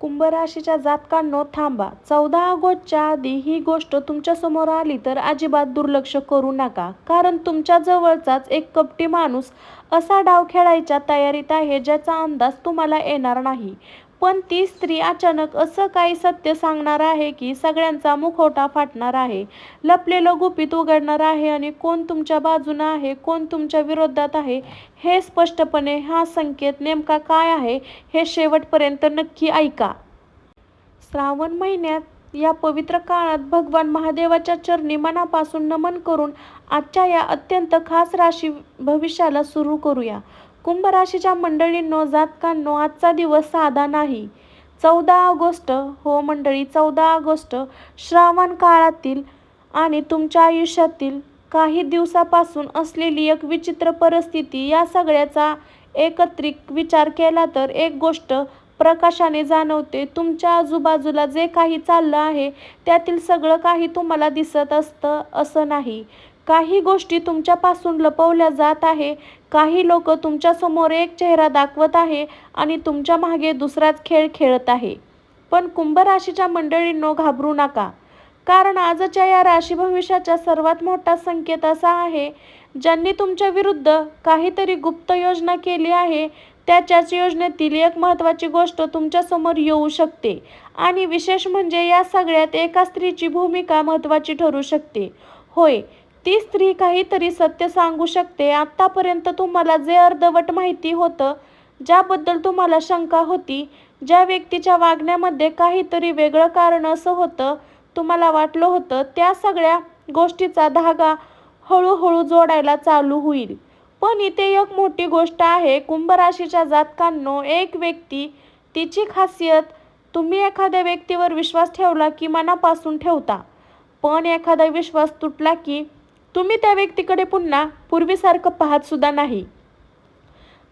कुंभ राशीच्या जातकांनो थांबा. 14 ऑगस्टच्या आधी ही गोष्ट तुमच्यासमोर आली तर अजिबात दुर्लक्ष करू नका. कारण तुमच्या जवळचाच एक कपटी माणूस असा डाव खेळायच्या तयारीत आहे ज्याचा अंदाज तुम्हाला येणार नाही. पण ती स्त्री अचानक असं काही सत्य सांगणार आहे की सगळ्यांचा मुखवटा फाटणार आहे. लपलेलं गुपित उघडणार आहे आणि कोण तुमच्या बाजूनं आहे, कोण तुमच्या विरोधात आहे हे स्पष्टपणे. हा संकेत नेमका काय आहे हे शेवटपर्यंत नक्की ऐका. श्रावण महिन्यात या पवित्र काळात भगवान महादेवाच्या चरणी मनापासून नमन करून आजच्या या अत्यंत खास राशी भविष्याला सुरू करूया. कुंभ राशीच्या मंडळींनो, जातकांनो, आजचा दिवस साधा नाही. 14 ऑगस्ट, हो मंडळी, 14 ऑगस्ट श्रावण काळातील आणि तुमच्या आयुष्यातील काही दिवसापासून असलेली एक विचित्र परिस्थिती. या सगळ्याचा एकत्रित विचार केला तर एक गोष्ट प्रकाशाने जाणवते. तुमच्या आजूबाजूला जे काही चाललं आहे त्यातील सगळं काही तुम्हाला दिसत असतं असं नाही. काही गोष्टी तुमच्यापासून लपवल्या जात आहे. काही लोक तुमच्यासमोर एक चेहरा दाखवत आहे आणि तुमच्या मागे दुसराच खेळ खेळत आहे. पण कुंभ राशीच्या मंडळींनो, घाबरू नका. कारण आजच्या या राशी भविष्याचा सर्वात मोठा संकेत असा आहे, ज्यांनी तुमच्या विरुद्ध काहीतरी गुप्त योजना केली आहे त्याच्याच योजनेतील एक महत्त्वाची गोष्ट तुमच्यासमोर येऊ शकते. आणि विशेष म्हणजे या सगळ्यात एका स्त्रीची भूमिका महत्त्वाची ठरू शकते. होय, ती स्त्री काहीतरी सत्य सांगू शकते. आत्तापर्यंत तुम्हाला जे अर्धवट माहिती होतं, ज्याबद्दल तुम्हाला शंका होती, ज्या व्यक्तीच्या वागण्यामध्ये काहीतरी वेगळं कारण असं होतं, तुम्हाला वाटलं होतं, त्या सगळ्या गोष्टीचा धागा हळूहळू जोडायला चालू होईल. पण इथे एक मोठी गोष्ट आहे कुंभ राशीच्या जातकांनो. एक व्यक्ती, तिची खासियत, तुम्ही एखाद्या व्यक्तीवर विश्वास ठेवला की मनापासून ठेवता. पण एखादा विश्वास तुटला की तुम्ही त्या व्यक्तीकडे पुन्हा पूर्वीसारखं पाहत सुद्धा नाही.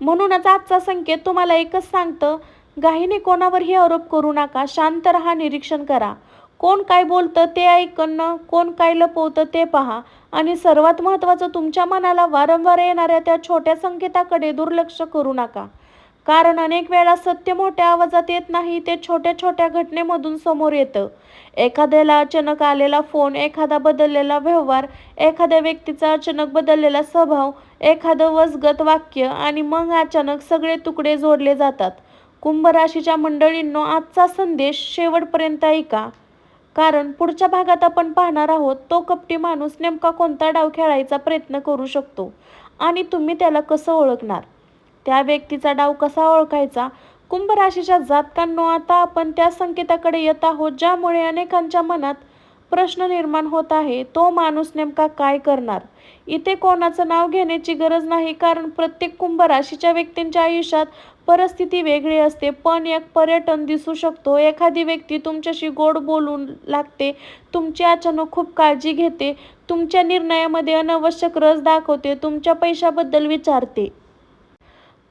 म्हणूनच आजचा संकेत तुम्हाला एकच सांगतं, घाईने कोणावरही आरोप करू नका. शांत राहा, निरीक्षण करा. कोण काय बोलतं ते ऐकणं, कोण काय लपवतं ते पहा. आणि सर्वात महत्त्वाचं, तुमच्या मनाला वारंवार येणाऱ्या त्या छोट्या संकेताकडे दुर्लक्ष करू नका. कारण अनेक वेळा सत्य मोठ्या आवाजात येत नाही, ते छोट्या छोट्या घटनेमधून समोर येतं. एखाद्याला अचानक आलेला फोन, एखादा बदललेला व्यवहार, एखाद्या व्यक्तीचा अचानक बदललेला स्वभाव, एखादं वसगत वाक्य आणि मग अचानक सगळे तुकडे जोडले जातात. कुंभ राशीच्या मंडळींनो, आजचा संदेश शेवटपर्यंत ऐका. कारण पुढच्या भागात आपण पाहणार आहोत तो कपटी माणूस नेमका कोणता डाव खेळायचा प्रयत्न करू शकतो आणि तुम्ही त्याला कसं ओळखणार. त्या व्यक्तीचा डाव कसा ओळखायचा. कुंभ राशीच्या जातकांनो, आता आपण त्या संकेताकडे येत आहोत ज्यामुळे अनेकांच्या मनात प्रश्न निर्माण होत आहे. तो माणूस नेमका काय करणार. इथे कोणाचं नाव घेण्याची गरज नाही, कारण प्रत्येक कुंभ राशीच्या व्यक्तींच्या आयुष्यात परिस्थिती वेगळी असते. पण एक पर्यटन दिसू शकतो. एखादी व्यक्ती तुमच्याशी गोड बोलू लागते, तुमची अचानक खूप काळजी घेते, तुमच्या निर्णयामध्ये अनावश्यक रस दाखवते, तुमच्या पैशाबद्दल विचारते,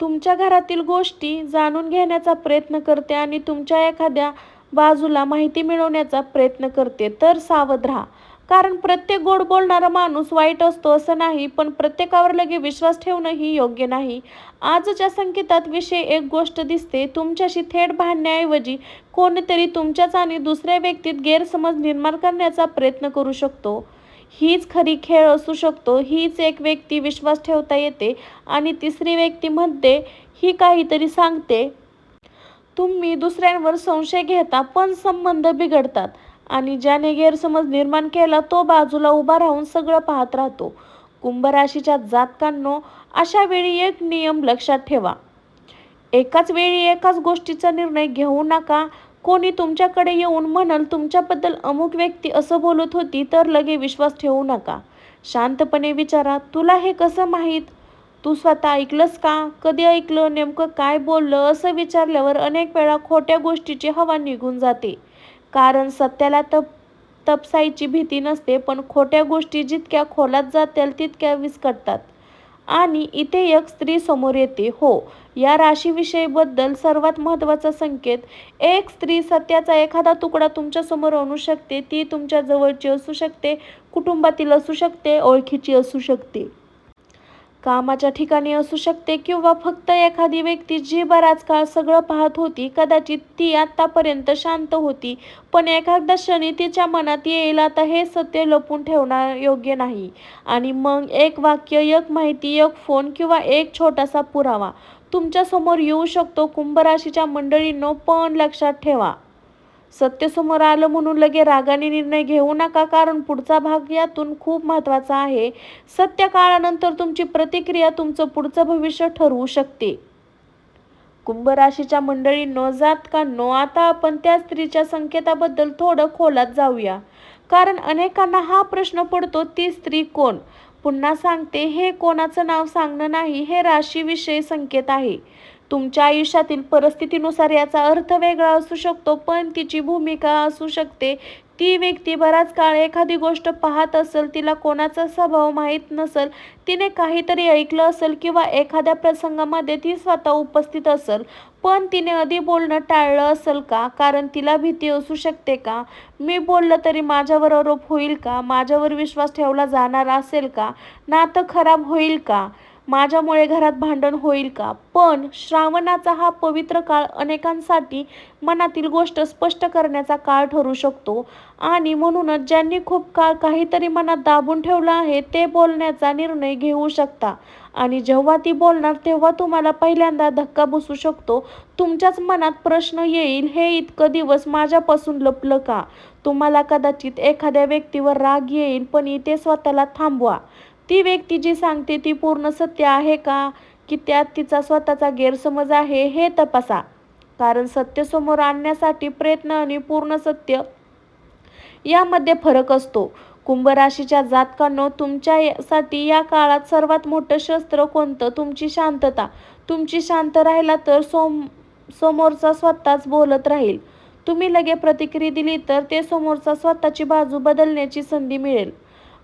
तुमच्या घरातील गोष्टी जाणून घेण्याचा प्रयत्न करते आणि तुमच्या एखाद्या बाजूला माहिती मिळवण्याचा प्रयत्न करते. तर सावध राहा. कारण प्रत्येक गोड बोलणारा माणूस वाईट असतो असं नाही, पण प्रत्येकावर लगे विश्वास ठेवणंही योग्य नाही. आजच्या संकेतात विषय एक गोष्ट दिसते. तुमच्याशी थेट भांडण्याऐवजी कोणीतरी तुमच्याच आणि दुसऱ्या व्यक्तीत गैरसमज निर्माण करण्याचा प्रयत्न करू शकतो. हीच खरी खेळ असू शकतो. हीच एक व्यक्ती विश्वास ठेवता येते आणि तिसरी व्यक्ती मध्ये ही काहीतरी सांगते. तुम्ही दुसऱ्यांवर संशय घेता पण संबंध बिघडतात आणि ज्याने गैरसमज निर्माण केला तो बाजूला उभा राहून सगळं पाहत राहतो. कुंभ राशीच्या जातकांनो, अशा वेळी एक नियम लक्षात ठेवा. एकाच वेळी एकाच गोष्टीचा निर्णय घेऊ नका. कोणी तुमच्याकडे येऊन म्हणाल तुमच्याबद्दल अमुक व्यक्ती असं बोलत होती तर लगे विश्वास ठेवू नका. शांतपणे विचारा, तुला हे कसं माहीत. तू स्वतः ऐकलंस का. कधी ऐकलं, नेमकं काय बोललं. असं विचारल्यावर अनेक वेळा खोट्या गोष्टीची हवा निघून जाते. कारण सत्याला तपसायची भीती नसते, पण खोट्या गोष्टी जितक्या खोलात जातील तितक्या विस्कटतात. आणि इथे एक स्त्री समोर येते. हो, या राशीविषयीबद्दल सर्वात महत्त्वाचा संकेत, एक स्त्री सत्याचा एखादा तुकडा तुमच्या समोर आणू शकते. ती तुमच्या जवळची असू शकते, कुटुंबातील असू शकते, ओळखीची असू शकते. कामाच्या ठिकाणी असू शकते किंवा फक्त एखादी व्यक्ती जी बराच काळ सगळं पाहत होती. कदाचित ती आतापर्यंत शांत होती, पण एखाद्या क्षणी तिच्या मनात येईल आता हे सत्य लपून ठेवणं योग्य नाही. आणि मग एक वाक्य, एक माहिती, एक फोन किंवा एक छोटासा पुरावा तुमच्या समोर येऊ शकतो. कुंभ राशीच्या मंडळींनो, पण लक्षात ठेवा, सत्य समोर आलं म्हणून लगे रागाने निर्णय घेऊ नका, कारण पुढचा भाग यातून खूप महत्त्वाचा आहे. सत्य काळानंतर तुमची प्रतिक्रिया तुमचं पुढचं भविष्य ठरवू शकते. कुंभ राशीच्या मंडळींनो, जातकांनो, आता आपण त्या स्त्रीच्या संकेताबद्दल थोडं खोलात जाऊया, कारण अनेकांना हा प्रश्न पडतो, ती स्त्री कोण? पुन्हा सांगते, हे कोणाचं नाव सांगणं नाही, हे राशीविषयी संकेत आहे. तुमच्या आयुष्यातील परिस्थितीनुसार याचा अर्थ वेगळा असू शकतो, पण तिची भूमिका असू शकते. ती व्यक्ती बराच काळ एखादी गोष्ट पाहत असेल, तिला कोणाचा स्वभाव माहीत नसेल, तिने काहीतरी ऐकलं असेल किंवा एखाद्या प्रसंगामध्ये ती स्वतः उपस्थित असेल, पण तिने आधी बोलणं टाळलं असेल का? कारण तिला भीती असू शकते का? मी बोललं तरी माझ्यावर आरोप होईल का? माझ्यावर विश्वास ठेवला जाणार असेल का? नातं खराब होईल का? माझ्यामुळे घरात भांडण होईल का? पण श्रावणाचा हा पवित्र काळ अनेकांसाठी मनातील गोष्ट स्पष्ट करण्याचा काळ ठरू शकतो. आणि म्हणूनच ज्यांनी खूप काळ काहीतरी मनात दाबून ठेवलं आहे, ते बोलण्याचा निर्णय घेऊ शकता. आणि जेव्हा ती बोलणार तेव्हा तुम्हाला पहिल्यांदा धक्का बसू शकतो. तुमच्याच मनात प्रश्न येईल, हे इतकं दिवस माझ्यापासून लपलं का? तुम्हाला कदाचित एखाद्या व्यक्तीवर राग येईल, पण इथे स्वतःला थांबवा. ती व्यक्ती जी सांगते ती पूर्ण सत्य आहे का, की त्यात तिचा स्वतःचा गैरसमज आहे, हे तपासा. कारण सत्य समोर आणण्यासाठी प्रयत्न आणि पूर्ण सत्य यामध्ये फरक असतो. कुंभ राशीच्या जातकांनो, तुमच्यासाठी या काळात सर्वात मोठं शस्त्र कोणतं? तुमची शांतता. तुम्ही शांत राहिला तर समोरचा स्वतःच बोलत राहील. तुम्ही लगे प्रतिक्रिया दिली तर ते समोरचा स्वतःची बाजू बदलण्याची संधी मिळेल.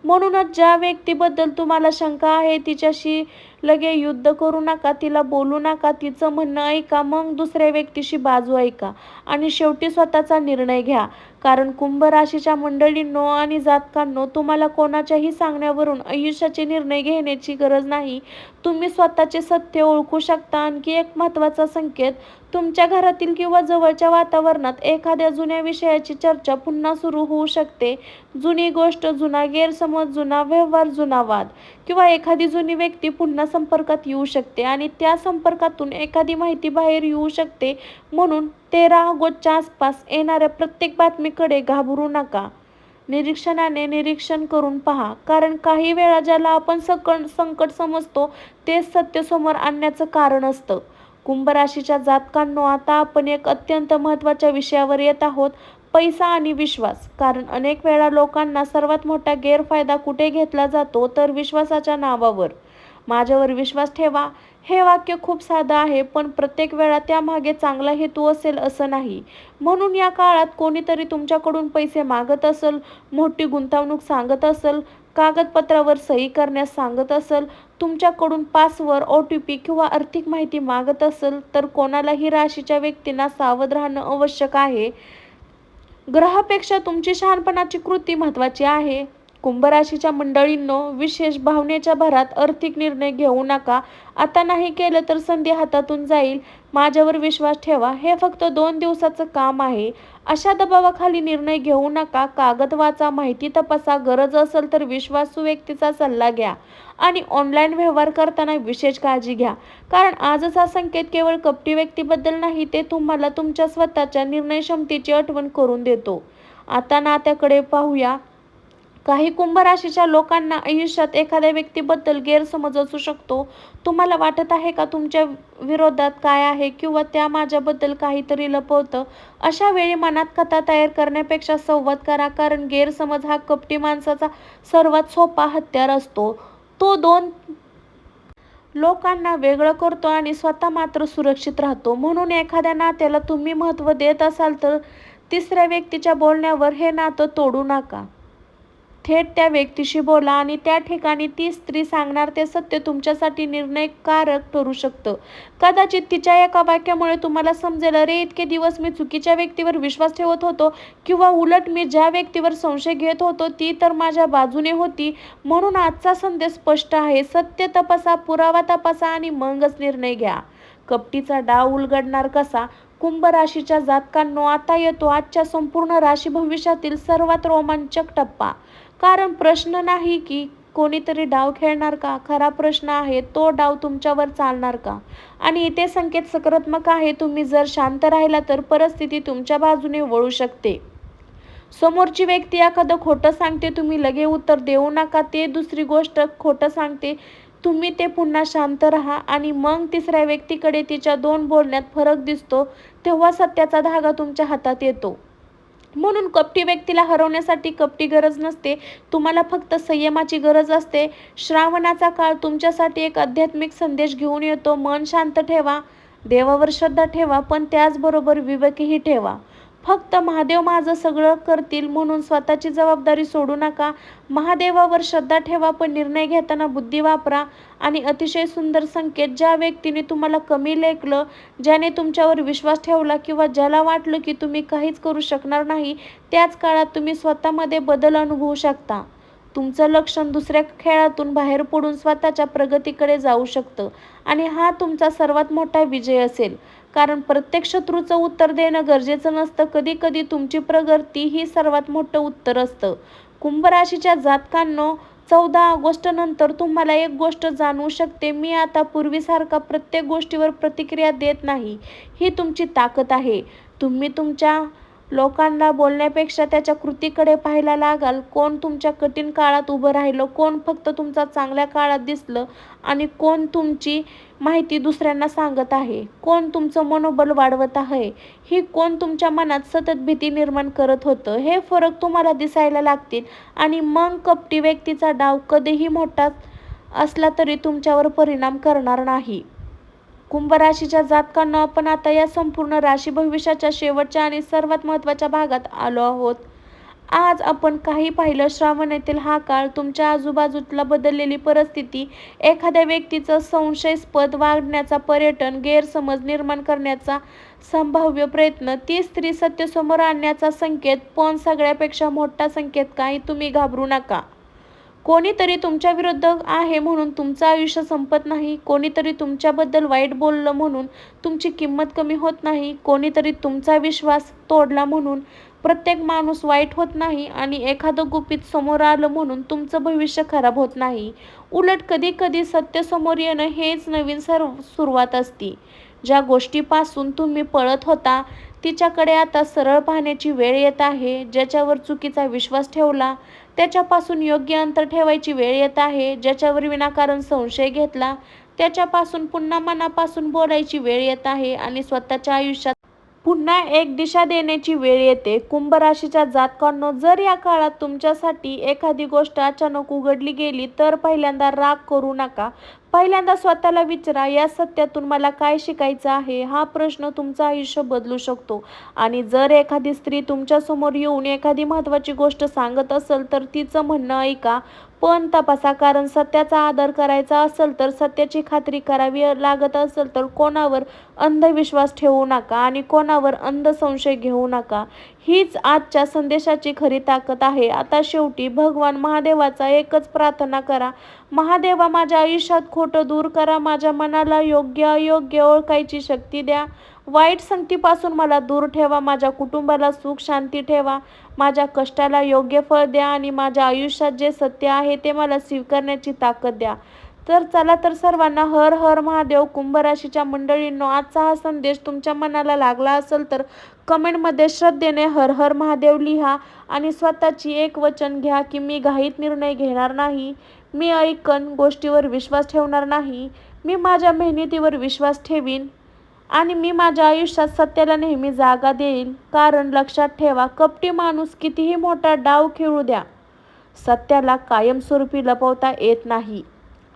म्हणूनच ज्या व्यक्तीबद्दल तुम्हाला शंका आहे, तिच्याशी लगे युद्ध करू नका, तिला बोलू नका, तिचं म्हणणं ऐका, मग दुसऱ्या व्यक्तीची बाजू ऐका आणि शेवटी स्वतःचा निर्णय घ्या. कारण कुंभ राशीच्या मंडळींनो आणि जातकांनो, तुम्हाला कोणाच्याही सांगण्यावरून आयुष्याचे निर्णय घेण्याची गरज नाही. तुम्ही स्वतःचे सत्य ओळखू शकता. आणखी एक महत्त्वाचा संकेत, तुमच्या घरातील किंवा जवळच्या वातावरणात एखाद्या जुन्या विषयाची चर्चा पुन्हा सुरू होऊ शकते. जुनी गोष्ट, जुना गैरसमज, जुना व्यवहार, जुना वाद किंवा एखादी जुनी व्यक्ती पुन्हा संपर्कात येऊ शकते आणि त्या संपर्कातून एखादी माहिती बाहेर येऊ शकते. म्हणून 13 ऑगस्टच्या आसपास येणाऱ्या प्रत्येक बातमीकडे घाबरू नका. निरीक्षणाने निरीक्षण करून पहा, कारण काही वेळा ज्याला आपण संकट समजतो तेच सत्य समोर आणण्याचं कारण असतं. कुंभ राशीच्या जातकांनो, आता आपण एक अत्यंत महत्त्वाच्या विषयावर येत आहोत, पैसा आणि विश्वास. कारण अनेक वेळा लोकांना सर्वात मोठा गैरफायदा कुठे घेतला जातो, तर विश्वासाच्या नावावर. माझ्यावर विश्वास ठेवा, हे वाक्य खूप साधं आहे, पण प्रत्येक वेळा त्यामागे चांगला हेतू असेल असं नाही. म्हणून या काळात कोणीतरी तुमच्याकडून पैसे मागत असेल, मोठी गुंतवणूक सांगत असेल, कागदपत्रावर सही करण्यास सांगत असेल, तुमच्याकडून पासवर्ड, OTP किंवा आर्थिक माहिती मागत असेल, तर कोणालाही राशीच्या व्यक्तींना सावध राहणं आवश्यक आहे. ग्रहापेक्षा तुमची शहाणपणाची कृती महत्त्वाची आहे. कुंभ राशीच्या मंडळींनो, विशेष भावनेच्या भरात आर्थिक निर्णय घेऊ नका. आता नाही केलं तर संधी हातातून जाईल. माझ्यावर विश्वास ठेवा, हे फक्त 2 दिवसाचं काम आहे. अशा दबावाखाली निर्णय घेऊ नका. कागद वाचा, माहिती तपासा, गरज असेल तर विश्वासू व्यक्तीचा सल्ला घ्या आणि ऑनलाईन व्यवहार करताना विशेष काळजी घ्या. कारण आजच हा संकेत केवळ कपटी व्यक्तीबद्दल नाही, ते तुम्हाला तुमच्या स्वतःच्या निर्णयक्षमतेची आठवण करून देतो. आता नात्याकडे पाहूया. काही कुंभ राशीच्या लोकांना आयुष्यात एखाद्या व्यक्तीबद्दल गैरसमज असू शकतो. तुम्हाला वाटत आहे का तुमच्या विरोधात काय आहे किंवा त्या माझ्याबद्दल काहीतरी लपवतं? अशा वेळी मनात कथा तयार करण्यापेक्षा संवाद करा, कारण गैरसमज हा कपटी माणसाचा सर्वात सोपा हत्यार असतो. तो 2 लोकांना वेगळं करतो आणि स्वतः मात्र सुरक्षित राहतो. म्हणून एखाद्या नात्याला तुम्ही महत्त्व देत असाल तर तिसऱ्या व्यक्तीच्या बोलण्यावर हे नातं तोडू नका. थेट त्या व्यक्तीशी बोला आणि त्या ठिकाणी ती स्त्री सांगणार ते सत्य तुमच्यासाठी निर्णयकारक ठरू शकतं. कदाचित तिच्या एका वाक्यामुळे तुम्हाला समजेल, अरे इतके दिवस मी चुकीच्या व्यक्तीवर विश्वास ठेवत होतो, किंवा उलट मी ज्या व्यक्तीवर संशय घेत होतो ती तर माझ्या बाजूने होती. म्हणून आजचा संदेश स्पष्ट आहे: सत्य तपासा, पुरावा तपासा आणि मगच निर्णय घ्या. कपटीचा डाव उलगडणार कसा? कुंभ राशीच्या जातकांनो, आता येतो आजच्या संपूर्ण राशी भविष्यातील सर्वात रोमांचक टप्पा. कारण प्रश्न नाही की कोणीतरी डाव खेळणार का, खरा प्रश्न आहे तो डाव तुमच्यावर चालणार का. आणि इथे संकेत सकारात्मक आहे. तुम्ही जर शांत राहिला तर परिस्थिती तुमच्या बाजूने वळू शकते. समोरची व्यक्ती एखादं खोटं सांगते, तुम्ही लगे उत्तर देऊ नका. ते दुसरी गोष्ट खोटं सांगते, तुम्ही ते पुन्हा शांत राहा. आणि मग तिसऱ्या व्यक्तीकडे तिच्या दोन बोलण्यात फरक दिसतो, तेव्हा सत्याचा धागा तुमच्या हातात येतो. म्हणून कपटी व्यक्तीला हरवण्यासाठी कपटी गरज नसते, तुम्हाला फक्त संयमाची गरज असते. श्रावणाचा काळ तुमच्यासाठी एक आध्यात्मिक संदेश घेऊन येतो. मन शांत ठेवा, देवावर श्रद्धा ठेवा, पण त्याचबरोबर विवेकही ठेवा. फक्त महादेव माझं सगळं करतील म्हणून स्वतःची जबाबदारी सोडू नका. महादेवावर श्रद्धा ठेवा, पण निर्णय घेताना बुद्धी वापरा. आणि अतिशय सुंदर संकेत: ज्या व्यक्तीने तुम्हाला कमी लेखलं, ज्याने तुमच्यावर विश्वास ठेवला, किंवा ज्याला वाटलं की तुम्ही काहीच करू शकणार नाही, त्याच काळात तुम्ही स्वतःमध्ये बदल अनुभवू शकता. तुमचं लक्षण दुसऱ्या खेळातून बाहेर पडून स्वतःच्या प्रगतीकडे जाऊ शकतं. आणि हा तुमचा सर्वात मोठा विजय असेल. कारण प्रत्येक शत्रूचं उत्तर देणं गरजेचं नसतं, कधी कधी तुमची प्रगती ही सर्वात मोठं उत्तर असतं. कुंभ राशीच्या जातकांनो, 14 ऑगस्ट नंतर तुम्हाला एक गोष्ट जाणवू शकते: मी आता पूर्वीसारखा प्रत्येक गोष्टीवर प्रतिक्रिया देत नाही. ही तुमची ताकद आहे. तुम्ही तुमच्या लोकांना बोलण्यापेक्षा त्याच्या कृतीकडे पाहायला लागाल. कोण तुमच्या कठीण काळात उभं राहिलं, कोण फक्त तुमचा चांगल्या काळात दिसलं, आणि कोण तुमची माहिती दुसऱ्यांना सांगत आहे, कोण तुमचं मनोबल वाढवत आहे, ही कोण तुमच्या मनात सतत भीती निर्माण करत होतं. हे फरक तुम्हाला दिसायला लागतील. आणि मग कपटी व्यक्तीचा डाव कधीही मोठा असला तरी तुमच्यावर परिणाम करणार नाही. कुंभ राशीच्या जातकांना, आपण आता या संपूर्ण राशी भविष्याच्या शेवटच्या आणि सर्वात महत्त्वाच्या भागात आलो आहोत. आज आपण काही पाहिलं. श्रावणातील हा काळ, तुमच्या आजूबाजूला बदललेली परिस्थिती, एखाद्या व्यक्तीचं संशयास्पद वागण्याचा पर्यटन, गैरसमज निर्माण करण्याचा संभाव्य प्रयत्न, ती स्त्री सत्य समोर आणण्याचा संकेत. पण सगळ्यापेक्षा मोठा संकेत काय? तुम्ही घाबरू नका. कोणीतरी तुमच्या विरुद्ध आहे म्हणून तुमचं आयुष्य संपत नाही. कोणीतरी तुमच्याबद्दल वाईट बोललं म्हणून तुमची किंमत कमी होत नाही. कोणीतरी तुमचा विश्वास तोडला म्हणून प्रत्येक माणूस वाईट होत नाही. आणि एखादं गुपित समोर आलं म्हणून तुमचं भविष्य खराब होत नाही. उलट कधी कधी सत्य समोर येणं हेच नवीन सुरुवात असते. ज्या गोष्टीपासून तुम्ही पळत होता तिच्याकडे आता सरळ पाहण्याची वेळ येत आहे. ज्याच्यावर चुकीचा विश्वास ठेवला त्याच्यापासून योग्य अंतर ठेवायची वेळ येत आहे. ज्याच्यावर विनाकारण संशय घेतला त्याच्यापासून पुन्हा मनापासून बोलायची वेळ येत आहे. आणि स्वतःच्या आयुष्यात पुन्हा एक दिशा देण्याची वेळ येते. कुंभ राशीच्या जातकांनो, जर या काळात तुमच्यासाठी एखादी गोष्ट अचानक उघडली गेली तर पहिल्यांदा राग करू नका. पहिल्यांदा स्वतःला विचारा, या सत्यातून मला काय शिकायचं आहे? हा प्रश्न तुमचं आयुष्य बदलू शकतो. आणि जर एखादी स्त्री तुमच्यासमोर येऊन एखादी महत्त्वाची गोष्ट सांगत असेल तर तिचं म्हणणं ऐका, पण तपासा. कारण सत्याचा आदर करायचा असेल तर सत्याची खात्री करावी लागत असेल तर कोणावर अंधविश्वास ठेवू नका आणि कोणावर अंध संशय घेऊ नका. हीच आजच्या संदेशाची खरी ताकद आहे. आता शेवटी भगवान महादेवाचा एकच प्रार्थना करा: महादेवा, माझ्या आयुष्यात खोटं दूर करा. माझ्या मनाला योग्य अयोग्य ओळखायची शक्ती द्या. वाईट संगतीपासून मला दूर ठेवा. माझ्या कुटुंबाला सुख शांती ठेवा. माझ्या कष्टाला योग्य फळ द्या. आणि माझ्या आयुष्यात जे सत्य आहे ते मला स्वीकारण्याची ताकद द्या. तर चला तर सर्वांना हर हर महादेव. कुंभ राशीच्या मंडळींनो, आजचा हा संदेश तुमच्या मनाला लागला असेल तर कमेंटमध्ये श्रद्धेने हर हर महादेव लिहा. आणि स्वतःची एक वचन घ्या की मी घाईत निर्णय घेणार नाही. मी ऐकन गोष्टीवर विश्वास ठेवणार नाही. मी माझ्या मेहनतीवर विश्वास ठेवीन. आणि मी माझ्या आयुष्यात सत्याला नेहमी जागा देईन. कारण लक्षात ठेवा, कपटी माणूस कितीही मोठा डाव खेळू द्या, सत्याला कायमस्वरूपी लपवता येत नाही.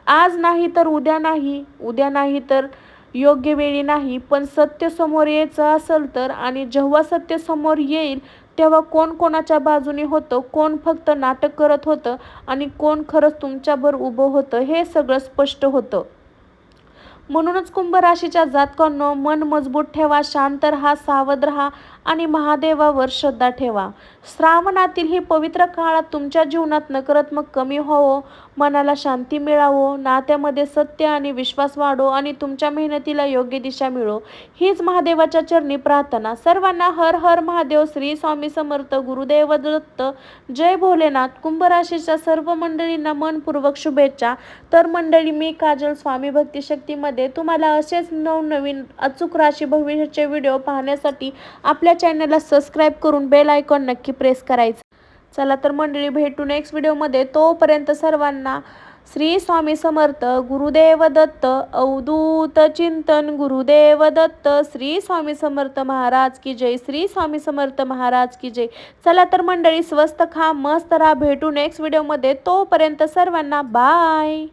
आज नाही तर उद्या नाही, उद्या नाही तर योग्य वेळी नाही. पण सत्य समोर यायचं असेल तर, आणि जेव्हा सत्य समोर येईल तेव्हा कोण कोणाच्या बाजूने होतं, कोण फक्त नाटक करत होतं आणि कोण खरंच तुमच्याबरोबर उभं होतं हे सगळं स्पष्ट होतं. म्हणूनच कुंभ राशीच्या जातकांनो, मन मजबूत ठेवा, शांत राहा, सावध राहा आणि महादेवावर श्रद्धा ठेवा. श्रावणातील ही पवित्र काळात तुमच्या जीवनात नकारात्मक कमी व्हावो, मनाला शांती मिळावो, नात्यामध्ये सत्य आणि विश्वास वाढो आणि तुमच्या मेहनतीला योग्य दिशा मिळो, हीच महादेवाच्या चरणी प्रार्थना. सर्वांना हर हर महादेव. श्री स्वामी समर्थ. गुरुदेव दत्त. जय भोलेनाथ. कुंभ राशीच्या सर्व मंडळींना मनपूर्वक शुभेच्छा. तर मंडळी, मी काजल स्वामी भक्ती शक्तीमध्ये तुम्हाला असेच नवनवीन अचूक राशी भविष्याचे व्हिडिओ पाहण्यासाठी आपल्या चॅनलला सबस्क्राईब करून बेल आयकॉन नक्की प्रेस करायचं. चला तर मंडळी, भेटू नेक्स्ट व्हिडिओमध्ये. तोपर्यंत सर्वांना श्री स्वामी समर्थ. गुरुदेव दत्त. अवधूत चिंतन. गुरुदेव दत्त. श्री स्वामी समर्थ महाराज की जय. श्री स्वामी समर्थ महाराज की जय. चला तर मंडळी, स्वस्त खा, मस्त राहा. भेटू नेक्स्ट व्हिडिओमध्ये. तोपर्यंत सर्वांना बाय.